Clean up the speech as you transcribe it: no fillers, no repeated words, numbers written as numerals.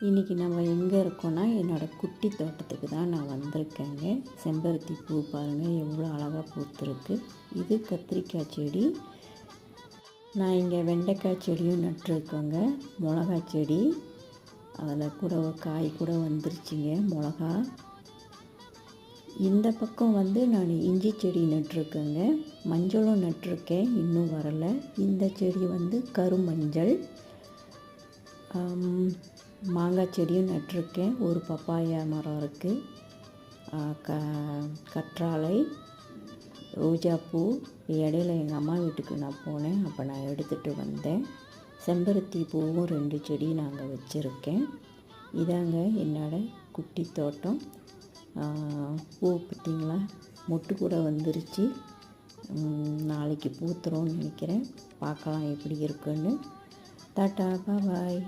இன்றைக்கி நம்ம எங்கே இருக்கோன்னா என்னோடய குட்டி தோட்டத்துக்கு தான் நான் வந்திருக்கேங்க. செம்பருத்தி பூ பாருங்கள் எவ்வளோ அழகாக பூத்துருக்கு. இது கத்திரிக்காய் செடி. நான் இங்கே வெண்டைக்காய் செடியும் நட்டுருக்கேங்க. மிளகா செடி, அதில் கூட ஒரு காய் கூட வந்துருச்சுங்க மிளகா. இந்த பக்கம் நான் இஞ்சி செடி நட்டுருக்கேங்க. மஞ்சளும் நட்டிருக்கேன், இன்னும் வரலை. இந்த செடி கருமஞ்சள். மாங்காய் செடியும் நட்டிருக்கேன். ஒரு பப்பாயா மரம் இருக்குது. கற்றாழை, ரோஜாப்பூ. இடையில எங்கள் அம்மா வீட்டுக்கு நான் போனேன், அப்போ நான் எடுத்துகிட்டு வந்தேன். செம்பருத்தி பூவும் 2 செடி நாங்கள் வச்சுருக்கேன். இதாங்க என்னோடய குட்டி தோட்டம். பூ பார்த்திங்களா, மொட்டு கூட வந்துருச்சு. நாளைக்கு பூத்துரும்னு நினைக்கிறேன். பார்க்கலாம் எப்படி இருக்குன்னு. டாட்டா, பாய்.